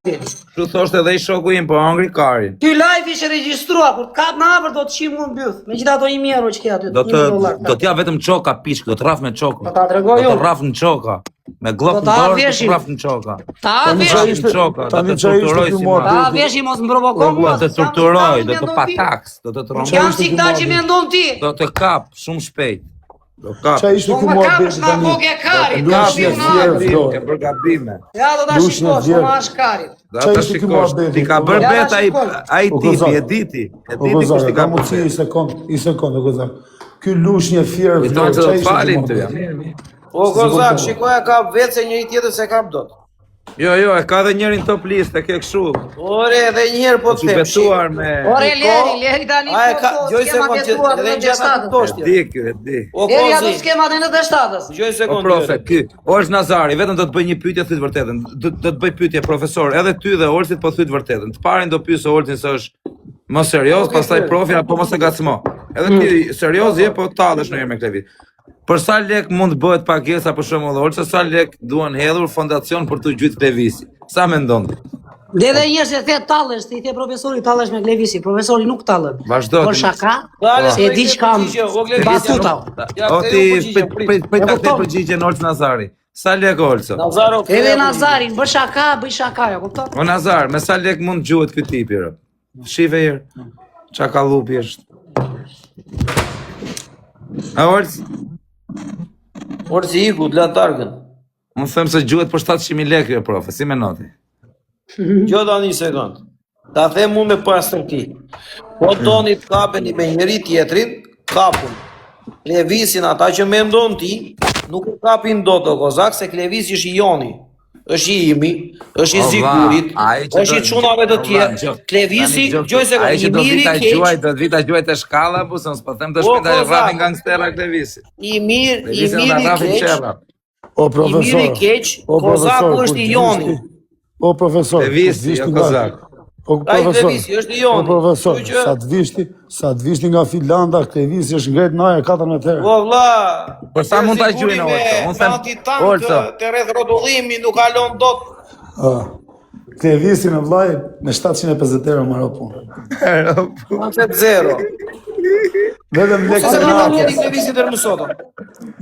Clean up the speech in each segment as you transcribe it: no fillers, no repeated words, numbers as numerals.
Kështu thoshte edhe I shoku im, po hangri karin. Ty live ishte regjistruar, kur të kap në afër do të qim unë mbyll. Megjithatë 1000 euro që ke aty. Do t'ja vetëm çoka pishk, do të rraf me çoka. Po ta tregoj Do unë. të rraf në çoka. Me glop në dorë, do të rraf në çoka. Ta veshim në çoka, do të torturoj si ma. Ta veshim mos mbrovokon mua. Do të torturoj, do të pataks, do të tromboj. Jam si këta që mendon ti. Do të kap shumë shpejt. Do kap. Qa ishte ku kapësh na bogë kari. Ke bërë gabime. Ja do ta shikosh, po mash karit. Do ta shikosh. Ti ka bërë bet ai tipi, e diti. E diti kush ti ka bërë. I sekond, o Gozak. Ky lushnjë fjerë vlorë, qa ishte falin të ja. O Gozak, shikoja ka vetë se njëri tjetër se kap dot. Jo, e ka dhe njerin top list, e ke këshu. Ore, edhe njerë po të them. Betuar me... Ore, Leri tani po skema betuar në 97. E di. Leri ato skemat në 97. Gjoj sekundë. O profe, ky, Olç Nazari, vetëm do të bëj një pyetje thyt vërtetën. Do të bëj pyetje profesor, edhe ty dhe Olçit po thyt vërtetën. Të parin do pyes Olçin se është më serioz, pastaj profi apo mos e gacmo. Edhe ti serioz je, po tallesh ndonjëherë me Klevi. Për sa lek mund të bëhet pagesa për shembull Olç, sa lek duan hedhur fondacion për të gjyt Klevisi? Sa mendon ti? Dhe njerëz e the tallesh, ti the profesori tallesh me Klevisi, profesori nuk tallen. Vazhdo. Por shaka, se di çkam batuta. O ti prit ta përgjigjen Olç Nazari. Sa lek Olç? Edhe Nazarin, bëj shaka, ja kupton? O Nazar, me sa lek mund gjuhet ky tipi? Shive herë. Çka ka lupi është? A Olç? Orë si iku, të lanë targën. Unë them se gjuhet për 700.000 lekë, profe, si me noti? Gjo da një sekund. Ta them mu me pastërti. Po doni të kapeni me njëri tjetrin, kapun. Klevisin ata që me ndonë ti, nuk kapin do të Kozak, se Klevis është I joni. është I imi, është I Zigurit, është I çunave të tjerë. Klevisi, gjoj se I miri keq. Do të vita gjuajt e shkalla, po se s'po them të shpejta rrafin gangstera Klevisi. I miri keq. O profesor. I miri keq, Kozaku është I joni. O profesor. Klevisi, o Kozak. O profesor. Është I joni. O profesor, sa të vishti nga Finlanda, Klevisi është ngret naja 14 herë. Po vlla. Për sa mund ta gjujnë Olca? Unë them Olca. Të rreth rrotullimi nuk kalon dot. Klevisi në vllaj me 750 euro marrë punë. 0. Vetëm lekë Se të ka njëri naftës. Klevisi deri më sotëm.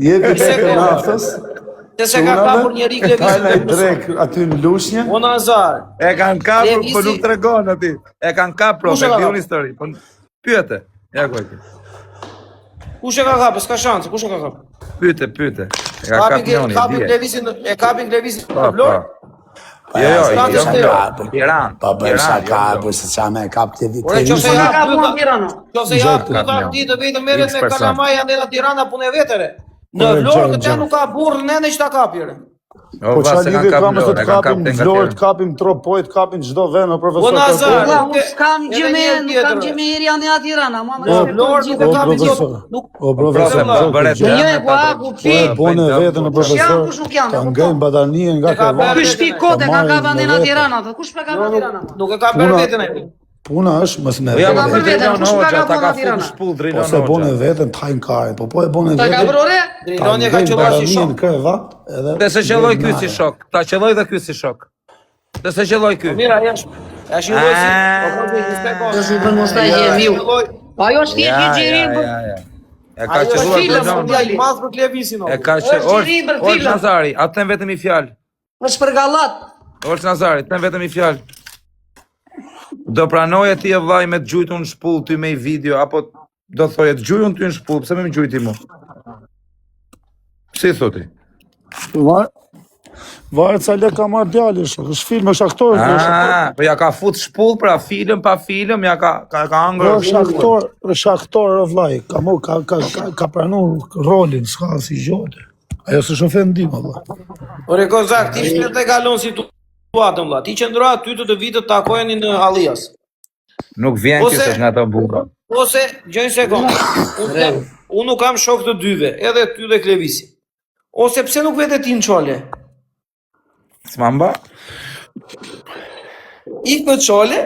Jepi lekë të naftës. Se ka kapur njëri Klevisi deri më sotëm. Aty në lushnjë. O Nazar. E kanë kapur, po nuk tregon aty. E kanë kapur, e di unë histori. Po pyete. Ja ku e ke. Kush e ka kapur? S'ka shanse, kush e ka kapur? Pyete. E ka kapur njëri. Kapin Klevisin, e kapin Klevisin në Vlorë. Jo, Tiranë. Pa bërë shaka, për se qa me kap të vitë. Ore, qose ja Ka punë në Tiranë. Qose ja ti të vetëm merret me kalamaja në Tirana punë vetere. Në Vlorë këtë nuk ka burr nëne që ta kapire. Po qa lidhje ka me të kapim Vlorë, të kapim Tropoj, të kapim çdo vend, o profesor. O Nazar, Unë s'kam gjë me Iriani a Tirana, ma më Vlorë nuk e kapin O profesor, bone vetën o profesor, ta ngejnë badanien nga ke vanë. Kush pi kote ka kapa në Tirana, kush pa ka në Tirana? Nuk e ka bërë vetën ai. Puna është mos me Ja, vetën. po vetëm kush pa ka në Tirana. Ose bone vetën, të hajnë karin, po e bone Ta ka vetën. brore? Driloni ka qelluar si shok. Në krevat, edhe... Dhe se qelloj ky si shok. Ta qelloj dhe ky si shok. Dhe se qelloj ky. Mira, ja shilloj si. Do si bën mos ta je miu. Po ajo është thjesht gjeri. E ka qelluar Driloni. I madh për Klevisin. E ka qelluar. Olç Nazari, atë them vetëm I fjalë. Është për gallat. Olç Nazari, them vetëm I fjalë. Do pranoje ti e vllai me të gjujtur në shpull ty me I video, apo do thoje të gjujun ty në shpull, pse më gjujti mu? Si thoti? Varet sa le ka marrë djali, është film, është aktor. Po ja ka fut shpull pra film pa film, ja ka hangër. Është aktor o vllai, ka pranuar rolin, s'ka si gjote. Ajo s'është ofendim, valla. Ore Kozak, ti shpirtë e kalon situatën vlla. Ti qëndro aty të vitë takojeni në Allias. Nuk vjen që është nga ato burra. Ose, gjoj sekond. Unë nuk kam shok të dyve, edhe ty dhe Klevisi. Ose pse nuk vete ti në qole? S'mamba? Ik në qole,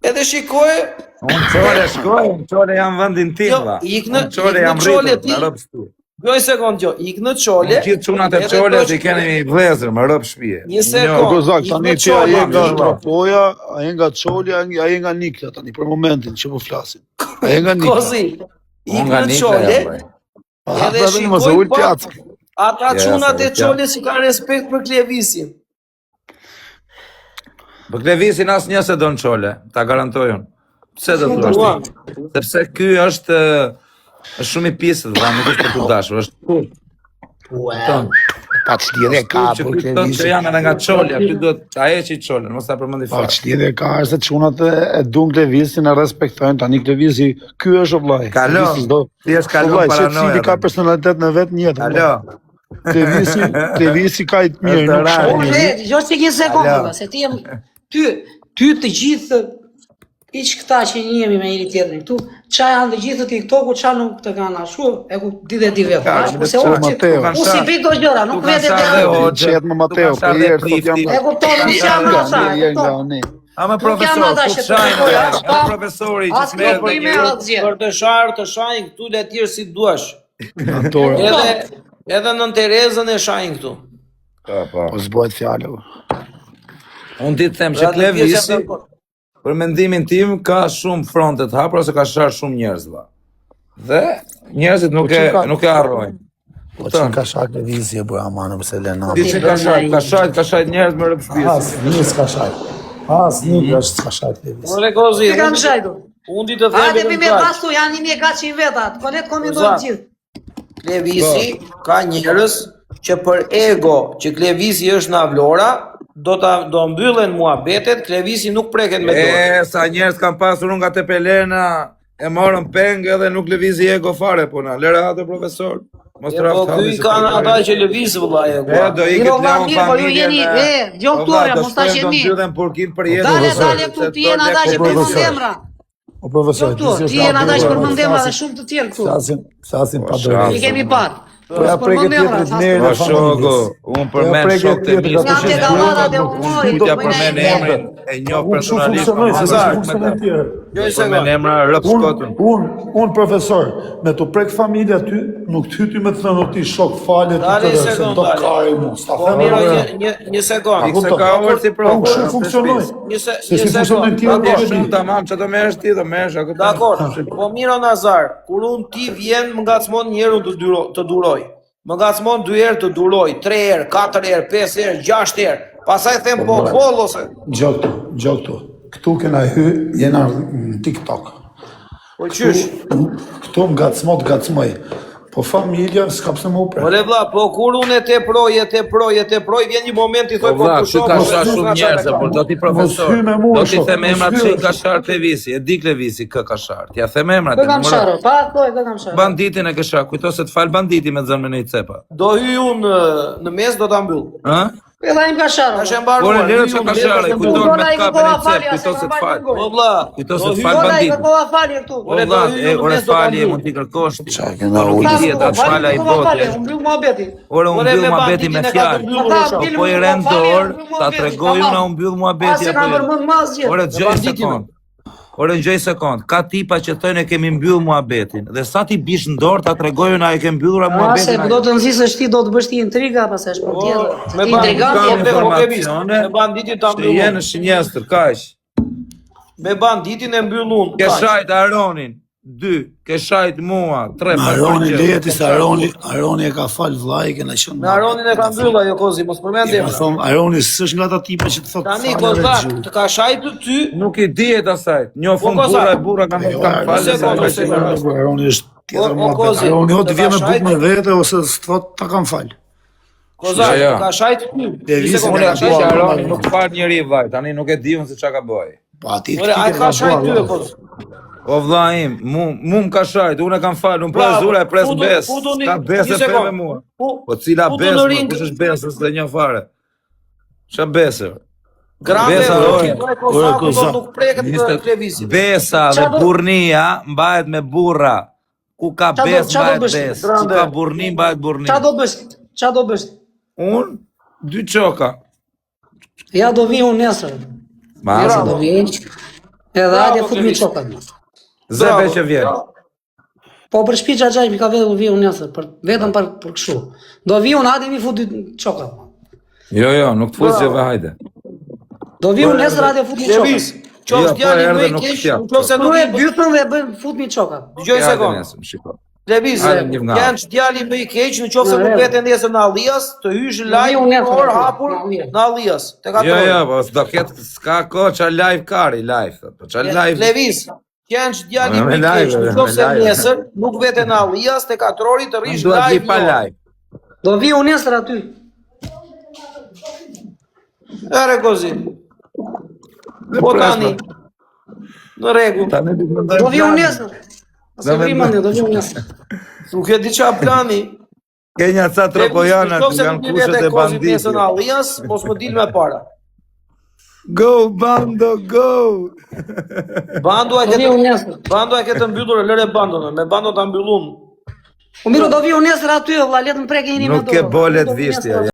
edhe shikoje... Unë qole shkoj, unë qole jam vëndin tim, Jo, va. ik në Unë qole jam qole rritur, ti. në rëpës tu. Jo një sekund jo, ik në çole. Gjithë çunat e çolës i keni vëllezër, më rrob shtëpie. Një sekund. Kozak, ik tani në ti ai çole, nga ik- Tropoja, ai nga Çoli, ai nga Nikla tani për momentin që po flasim. Ai nga Nikla. Kozi. Ik Unë nga në Nikla çole. jam, bre. Edhe Ata tani mos e shikoj ul pjac. ata Yes, çunat e ul pjac. çolës që kanë respekt për Klevisin. Po Klevisin asnjë se don çole, ta garantoj unë. Pse do thua Ua. ti? Sepse ky është shumë i pisët, valla, nuk është për të dashur, është ton. Pa çlidhje ka Që për ky thon që janë edhe nga çolja, ky do ta heqë çolën, mos ta përmendi Pa fare. çlidhje ka se çunat e dun Klevisin e respektojnë, tani Klevisi ky është vllai. Kalo, Klevisi s'do. ti je kalon Vllai, paranoja. secili ka personalitet në vetë një jetë. Alo. Klevisi ka i të mirë, Është nuk rari. shkon. Unë jo që një sekundë, Alo. se ti jem ty të gjithë iç këta që njihemi me njëri tjetrin këtu, ç'a janë të gjithë TikToku, ç'a nuk të kanë ashtu, e ku di dhe di vetë. Ka, Se ç'a unë që Mateo. unë si bëj këto gjëra, nuk vete të Qet më Mateo, po herë sot jam. E kupton, nuk jam asa, e kupton. Ama Nuk jam profesor, ata ku që të shajnë, shkoj, bre, as edhe pa- profesori që as smerë nuk bëj me asgjë. Për të shajnë këtu le tjerë si duash. Natore. Edhe nën Terezën e shajnë këtu. Po s'bëhet fjalë. Unë ti të them që Klevisi, për mendimin tim, ka shumë fronte të hapura se ka shar shumë njerëz, valla. Dhe njerëzit nuk e harrojnë. Po që ka shak Klevisi e bëra ma nëse Lena. Ti që ka shajt njerëz me rrëp shtëpisë. Një s'ka shak. Një është s'ka shak Klevisi. Ore Kozi, Ti kanë shajtu. unë ti të Hajde them pime bastu, janë 1400 veta, konet komendojnë gjithë. Klevisi ka njerëz që për ego që Klevisi është në Avlora, do mbyllen muhabetet, Klevisi nuk preket me dorë. Sa njerëz kanë pasur unë nga te Pelena, e morën peng edhe nuk lëvizi ego fare puna. Lere atë profesor. Mos Po trafta. ky kanë ata që lëviz vëllai e E gua. do i Jo, këtë va leon mirë, po ju familjen. jeni, gjoktore, mos ta qeni. Do mbyllen Porkin për jetë. Dale këtu, ti jenë ata që përmend emra. O profesor, Doktor, ti jenë ata që përmend emra dhe shumë të tjerë këtu. Flasim pa Po, dorë. I kemi parë. Po ja preket tjetrit merë Po në shoku, familjes. unë përmend shok të mi. Janë te dallatat e humorit, Tutja po përmend ne emrin e njoh personalisht. Jo një Përmend sekond. emra rrëp skotën. Unë profesor, me të prek familja ty, nuk ty me të thënë ti shok fale të Dale të një se sekond, do dale. kari mu. Sta Po them miro ore. një sekond. Ikse ka orë si pro. Unë kështu funksionoj. Se Si funksionojnë ti Dakor, e shumë tamam, që do merresh ti, do merresh ako. Dakor, po miro Nazar, kur unë ti vjen më ngacmon një herë të duroj. Më ngacmon 2 herë të duroj, 3 herë, 4 herë, 5 herë, 6 herë. Pastaj them po ose. Gjoktu. Këtu kena hy, jena në TikTok. Po qysh? Këtu më gacmoj. Po familja, s'ka pse më upre. Ore vlla, po kur unë e teproj, vjen një moment i thoj Po vlla, shoh, ka shar shumë njerëz, por do ti profesor. Mos hy me mua, Do ti shoh, them mos emrat hy. që i ka shar Klevisi, e di Klevisi kë ka shar. Ja them emrat. Kë kam sharë, pa, kë kam sharë. Banditin e ke shar, kujto se të fal banditi me zënën e i cepa. Do hy unë në mes do ta mbyll. Ë? Edhe im ka sharë. Tash e mbaruar. Por lere që ka shar, lere, kujton lere, me lere, kapën e lere, cep, lere, kujto se të fal. Po vlla, Kujto se do të hy- fal Ora i bandit. kërkova falje këtu. O vlla, ore falje mund t'i kërkosh ti. Nuk i dihet atë fala i botë. Unë mbyll muhabeti. Ore unë mbyll muhabeti me fjalë. Ata, Po i rend dorë, ta tregoj unë unë mbyll muhabeti Asë apo kam jo. përmend më asgjë. Ore gjoj sekond. Ore gjoj sekond. Ka tipa që thënë e kemi mbyll muhabetin. Dhe sa ti bish në dorë ta tregoj unë a e ke mbyllur Ase muhabetin. do të nxisësh ti, do të bësh ti intriga, pastaj është për tjetër. Me Intrigant kam je. informacione. Me banditin ta Që mbyll. jenë shënjestër, kaq. Me banditin e mbyll unë. Ke kaq. shajt Aronin, 2, ke shajt mua, 3, Aroni leti se Aroni e ka fal vllai, kena qenë. Me Aronin e ka mbyll ajo kozi, mos përmend Ja emra. thon Aroni s'është nga ata tipa që të thotë. Tani falë kozak, dhe të ka shajtur ty, Nuk i dihet asaj. Njofun Po, Kozak. burra e burra kanë Jo, kanë falë. Aroni është tjetër O, muhabet. Kozi, Aroni o të të vjen ka me buk me shajt- vete ose s'thot ta kam fal. kozak, Ja, ja. të ka shajtur ty. Devisi Një sekondë, Unë ka e di që shajtur. Aroni nuk fal njëri vaj, tani nuk e di unë se çka ka bëj. Po aty. Ore, ai ka shajtur ty e koz. O vlla im, mu më ka shajt, unë e kam fal, unë pres Bravo, zura e pres futu- bes. futuni- Ka bes një e pe sekond. me mua. Fu- Po cila futu bes, në mo, ring. kush është bes, s'e një fare. Ç'a besë? Grande, Besa, ore. kozaku do Kozak. nuk preket Ishte në Klevisi. besa dhe Qa do- burnia mbahet me burra. Ku ka Qa do- bes qa do mbahet bësh? bes. Ku Grande. ka burni mbahet burni. Qa do bësh? Qa do bësh? Unë 2 çoka. Ja do vi unë nesër. Ma Nesër asë. do vi. Edhe hajde fut mi çokat. Zebe që vjen. Po për shtëpi xhaxhaj mi ka vetë viu nesër, vetëm për kështu. Do viu në hadi mi fut dy çoka. Jo, nuk të fuzë gjëve, hajde. Do viu nesër hadi fut dy çoka. Levis, qoftë djali më i keq, nëse nuk e bytën dhe bën fut mi çoka. Dëgjoj sekond. Levis, janë djali më i keq, nëse nuk vete nesër në Allias, të hysh live në orë hapur në Allias. Tek ato. Jo, po s'do ketë s'ka kohë ça live kari, live. Po ça live. Levis, janë djali më i keq, nëse nesër nuk vete në Allias, tek atrori të rish live pa live. Do viu nesër aty. Ere così. Po tani. Në rregull. Do viu nesër. Ose vrimën, do viu nesër. Nuk e di çfarë plani. Kenja ca tropojana janë kushtet e banditit. Nesër në Allias, mos më dil me para. Go bando, go. Bando e ketë mbyllur, lëre bandon, me bando ta mbyllum. Po miro do viu nesër aty, vëlla, le të më prekë njëri me dorë. Nuk e bolet vishtja.